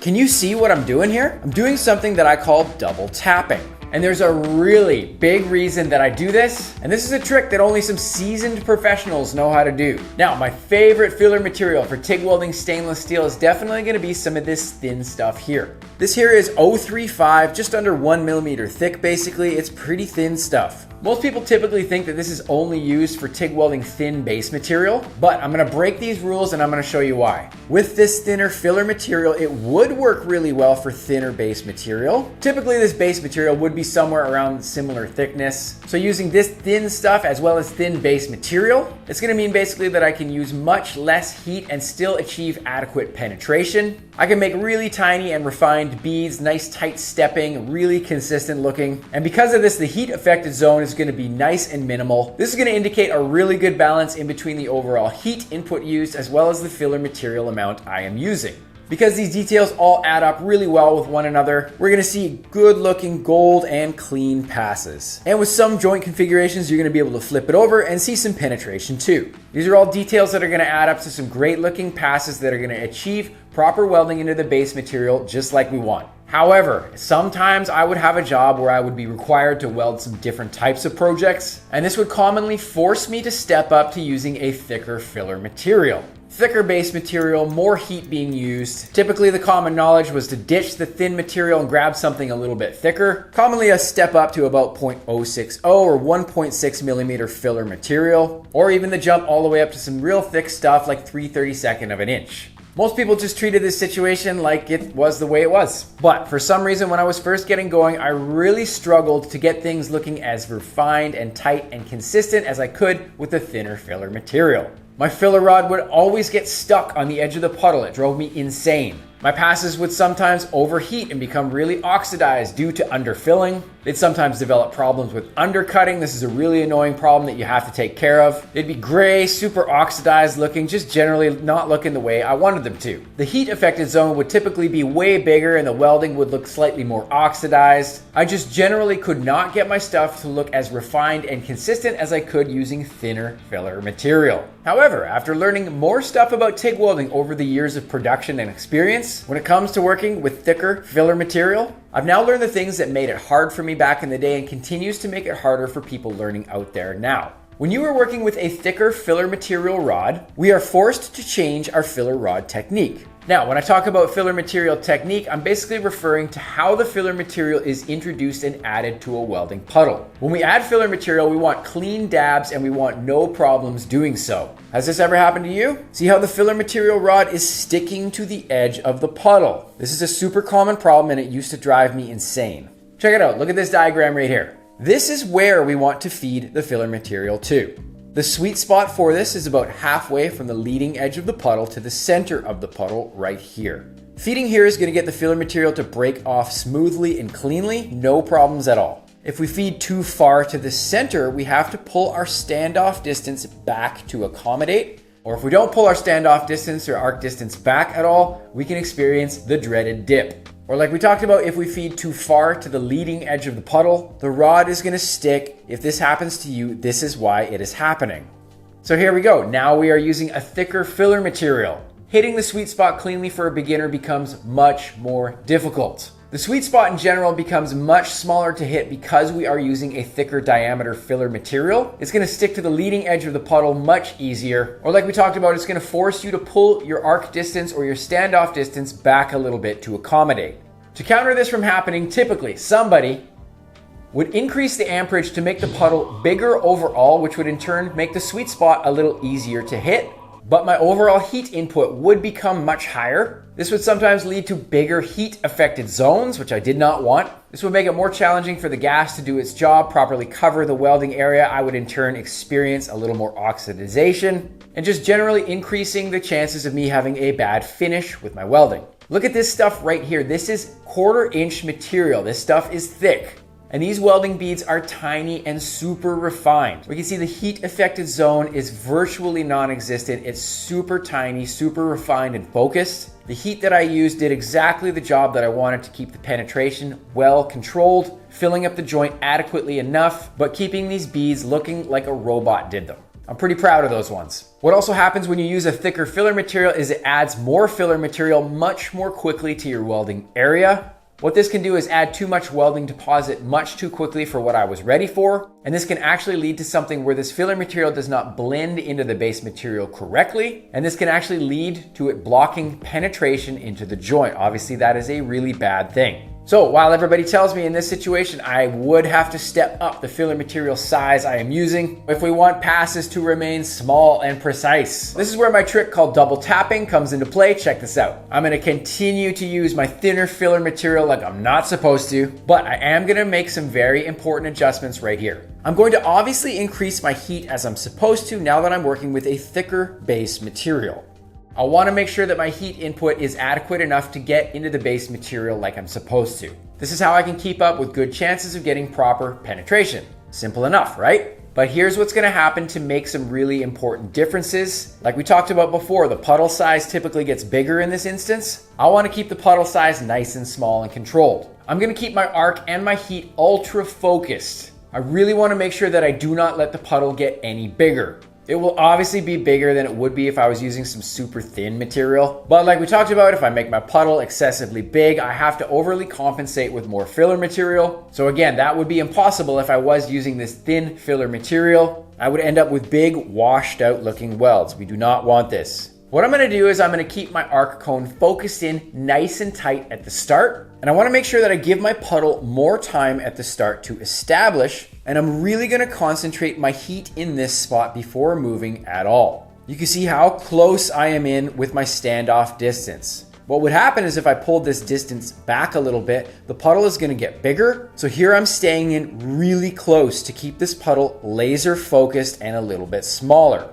Can you see what I'm doing here? I'm doing something that I call double tapping. And there's a really big reason that I do this, and this is a trick that only some seasoned professionals know how to do. Now, my favorite filler material for TIG welding stainless steel is definitely gonna be some of this thin stuff here. This here is 035, just under 1 millimeter thick basically. It's pretty thin stuff. Most people typically think that this is only used for TIG welding thin base material, but I'm gonna break these rules and I'm gonna show you why. With this thinner filler material, it would work really well for thinner base material. Typically, this base material would be somewhere around similar thickness. So using this thin stuff as well as thin base material, it's gonna mean basically that I can use much less heat and still achieve adequate penetration. I can make really tiny and refined beads, nice tight stepping, really consistent looking. And because of this, the heat affected zone is gonna be nice and minimal. This is gonna indicate a really good balance in between the overall heat input used as well as the filler material amount I am using. Because these details all add up really well with one another, we're gonna see good looking gold and clean passes. And with some joint configurations, you're gonna be able to flip it over and see some penetration too. These are all details that are gonna add up to some great looking passes that are gonna achieve proper welding into the base material just like we want. However, sometimes I would have a job where I would be required to weld some different types of projects, and this would commonly force me to step up to using a thicker filler material. Thicker base material, more heat being used. Typically the common knowledge was to ditch the thin material and grab something a little bit thicker. Commonly a step up to about 0.060 or 1.6 millimeter filler material, or even the jump all the way up to some real thick stuff like 3/32 of an inch. Most people just treated this situation like it was the way it was. But for some reason, when I was first getting going, I really struggled to get things looking as refined and tight and consistent as I could with the thinner filler material. My filler rod would always get stuck on the edge of the puddle. It drove me insane. My passes would sometimes overheat and become really oxidized due to underfilling. They'd sometimes develop problems with undercutting. This is a really annoying problem that you have to take care of. They'd be gray, super oxidized looking, just generally not looking the way I wanted them to. The heat affected zone would typically be way bigger and the welding would look slightly more oxidized. I just generally could not get my stuff to look as refined and consistent as I could using thinner filler material. However, after learning more stuff about TIG welding over the years of production and experience, when it comes to working with thicker filler material, I've now learned the things that made it hard for me back in the day and continues to make it harder for people learning out there now. When you are working with a thicker filler material rod, we are forced to change our filler rod technique. Now, when I talk about filler material technique, I'm basically referring to how the filler material is introduced and added to a welding puddle. When we add filler material, we want clean dabs and we want no problems doing so. Has this ever happened to you? See how the filler material rod is sticking to the edge of the puddle? This is a super common problem and it used to drive me insane. Check it out, look at this diagram right here. This is where we want to feed the filler material to. The sweet spot for this is about halfway from the leading edge of the puddle to the center of the puddle right here. Feeding here is going to get the filler material to break off smoothly and cleanly, no problems at all. If we feed too far to the center, we have to pull our standoff distance back to accommodate. Or if we don't pull our standoff distance or arc distance back at all, we can experience the dreaded dip. Or like we talked about, if we feed too far to the leading edge of the puddle, the rod is gonna stick. If this happens to you, this is why it is happening. So here we go. Now we are using a thicker filler material. Hitting the sweet spot cleanly for a beginner becomes much more difficult. The sweet spot in general becomes much smaller to hit because we are using a thicker diameter filler material. It's gonna stick to the leading edge of the puddle much easier. Or like we talked about, it's gonna force you to pull your arc distance or your standoff distance back a little bit to accommodate. To counter this from happening, typically somebody would increase the amperage to make the puddle bigger overall, which would in turn make the sweet spot a little easier to hit. But my overall heat input would become much higher. This would sometimes lead to bigger heat affected zones, which I did not want. This would make it more challenging for the gas to do its job, properly cover the welding area. I would in turn experience a little more oxidization and just generally increasing the chances of me having a bad finish with my welding. Look at this stuff right here. This is 1/4 inch material. This stuff is thick. And these welding beads are tiny and super refined. We can see the heat affected zone is virtually non-existent. It's super tiny, super refined and focused. The heat that I used did exactly the job that I wanted to keep the penetration well controlled, filling up the joint adequately enough, but keeping these beads looking like a robot did them. I'm pretty proud of those ones. What also happens when you use a thicker filler material is it adds more filler material much more quickly to your welding area. What this can do is add too much welding deposit much too quickly for what I was ready for. And this can actually lead to something where this filler material does not blend into the base material correctly. And this can actually lead to it blocking penetration into the joint. Obviously, that is a really bad thing. So while everybody tells me in this situation, I would have to step up the filler material size I am using if we want passes to remain small and precise. This is where my trick called double tapping comes into play. Check this out. I'm gonna continue to use my thinner filler material like I'm not supposed to, but I am gonna make some very important adjustments right here. I'm going to obviously increase my heat as I'm supposed to now that I'm working with a thicker base material. I want to make sure that my heat input is adequate enough to get into the base material like I'm supposed to. This is how I can keep up with good chances of getting proper penetration. Simple enough, right? But here's what's going to happen to make some really important differences. Like we talked about before, the puddle size typically gets bigger in this instance. I want to keep the puddle size nice and small and controlled. I'm going to keep my arc and my heat ultra focused. I really want to make sure that I do not let the puddle get any bigger. It will obviously be bigger than it would be if I was using some super thin material. But like we talked about, if I make my puddle excessively big, I have to overly compensate with more filler material. So again, that would be impossible if I was using this thin filler material. I would end up with big, washed out looking welds. We do not want this. What I'm gonna do is I'm gonna keep my arc cone focused in nice and tight at the start. And I wanna make sure that I give my puddle more time at the start to establish. And I'm really gonna concentrate my heat in this spot before moving at all. You can see how close I am in with my standoff distance. What would happen is if I pulled this distance back a little bit, the puddle is gonna get bigger. So here I'm staying in really close to keep this puddle laser focused and a little bit smaller.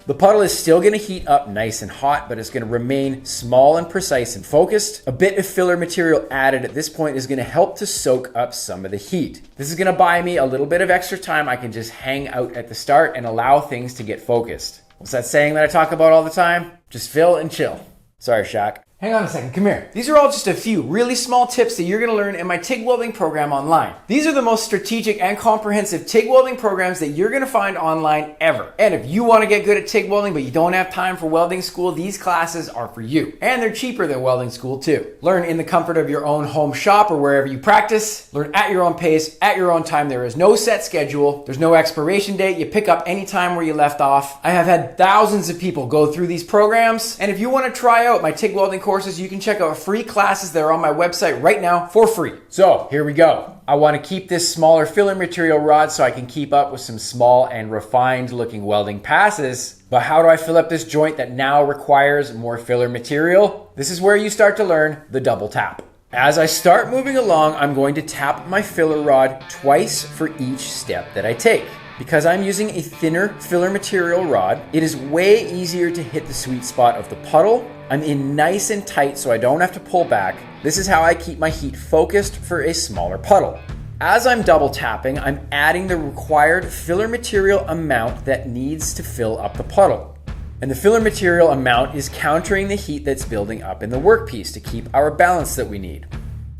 The puddle is still gonna heat up nice and hot, but it's gonna remain small and precise and focused. A bit of filler material added at this point is gonna help to soak up some of the heat. This is gonna buy me a little bit of extra time. I can just hang out at the start and allow things to get focused. What's that saying that I talk about all the time? Just fill and chill. Sorry, Shaq. Hang on a second, come here. These are all just a few really small tips that you're gonna learn in my TIG welding program online. These are the most strategic and comprehensive TIG welding programs that you're gonna find online ever. And if you wanna get good at TIG welding, but you don't have time for welding school, these classes are for you. And they're cheaper than welding school too. Learn in the comfort of your own home shop or wherever you practice. Learn at your own pace, at your own time. There is no set schedule. There's no expiration date. You pick up any time where you left off. I have had thousands of people go through these programs. And if you wanna try out my TIG welding courses, you can check out free classes that are on my website right now for free. So here we go. I want to keep this smaller filler material rod so I can keep up with some small and refined looking welding passes. But how do I fill up this joint that now requires more filler material? This is where you start to learn the double tap. As I start moving along, I'm going to tap my filler rod twice for each step that I take. Because I'm using a thinner filler material rod, it is way easier to hit the sweet spot of the puddle. I'm in nice and tight so I don't have to pull back. This is how I keep my heat focused for a smaller puddle. As I'm double tapping, I'm adding the required filler material amount that needs to fill up the puddle. And the filler material amount is countering the heat that's building up in the workpiece to keep our balance that we need.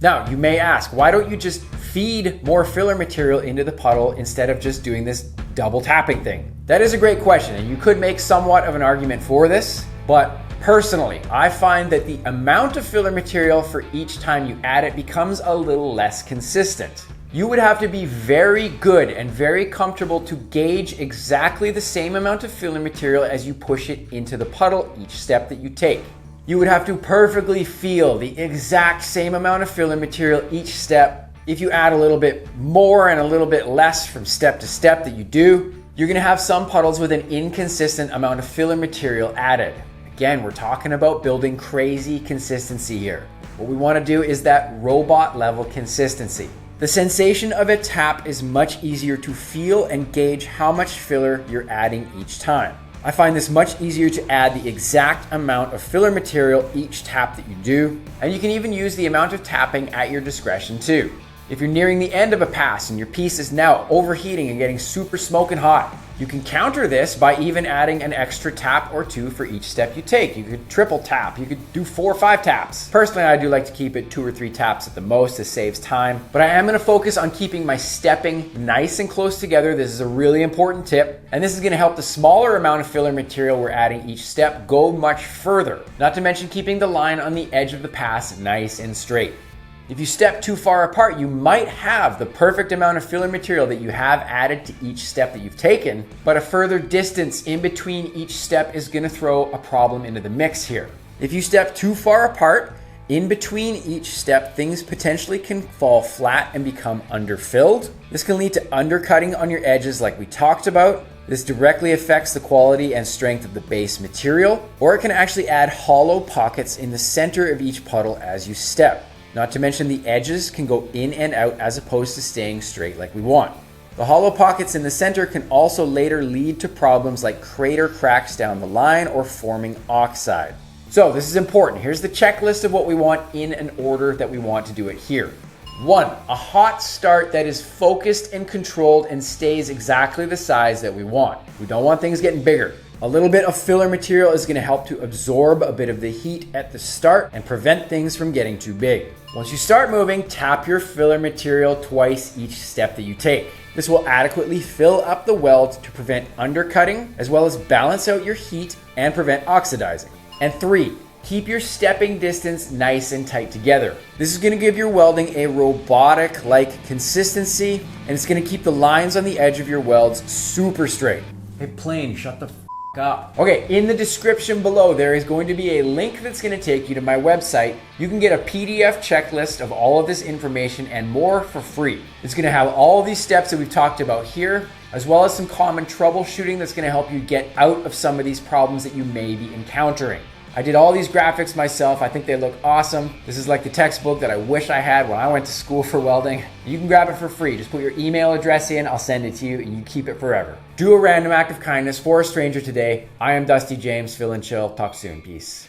Now, you may ask, why don't you just feed more filler material into the puddle instead of just doing this double tapping thing? That is a great question, and you could make somewhat of an argument for this, but personally, I find that the amount of filler material for each time you add it becomes a little less consistent. You would have to be very good and very comfortable to gauge exactly the same amount of filler material as you push it into the puddle each step that you take. You would have to perfectly feel the exact same amount of filler material each step. If you add a little bit more and a little bit less from step to step that you do, you're gonna have some puddles with an inconsistent amount of filler material added. Again, we're talking about building crazy consistency here. What we wanna do is that robot level consistency. The sensation of a tap is much easier to feel and gauge how much filler you're adding each time. I find this much easier to add the exact amount of filler material each tap that you do, and you can even use the amount of tapping at your discretion too. If you're nearing the end of a pass and your piece is now overheating and getting super smoking hot, you can counter this by even adding an extra tap or two for each step you take. You could triple tap, you could do 4 or 5 taps. Personally, I do like to keep it 2 or 3 taps at the most. This saves time, but I am gonna focus on keeping my stepping nice and close together. This is a really important tip, and this is gonna help the smaller amount of filler material we're adding each step go much further. Not to mention keeping the line on the edge of the pass nice and straight. If you step too far apart, you might have the perfect amount of filler material that you have added to each step that you've taken, but a further distance in between each step is gonna throw a problem into the mix here. If you step too far apart, in between each step, things potentially can fall flat and become underfilled. This can lead to undercutting on your edges like we talked about. This directly affects the quality and strength of the base material, or it can actually add hollow pockets in the center of each puddle as you step. Not to mention the edges can go in and out as opposed to staying straight like we want. The hollow pockets in the center can also later lead to problems like crater cracks down the line or forming oxide. So this is important. Here's the checklist of what we want in an order that we want to do it here. 1, a hot start that is focused and controlled and stays exactly the size that we want. We don't want things getting bigger. A little bit of filler material is going to help to absorb a bit of the heat at the start and prevent things from getting too big. Once you start moving, tap your filler material twice each step that you take. This will adequately fill up the weld to prevent undercutting, as well as balance out your heat and prevent oxidizing. And 3, keep your stepping distance nice and tight together. This is going to give your welding a robotic-like consistency, and it's going to keep the lines on the edge of your welds super straight. Hey, plane, shut the up. Okay, in the description below, there is going to be a link that's going to take you to my website. You can get a PDF checklist of all of this information and more for free. It's going to have all of these steps that we've talked about here, as well as some common troubleshooting that's going to help you get out of some of these problems that you may be encountering. I did all these graphics myself. I think they look awesome. This is like the textbook that I wish I had when I went to school for welding. You can grab it for free. Just put your email address in, I'll send it to you, and you keep it forever. Do a random act of kindness for a stranger today. I am Dusty James, Phil and Chill. Talk soon. Peace.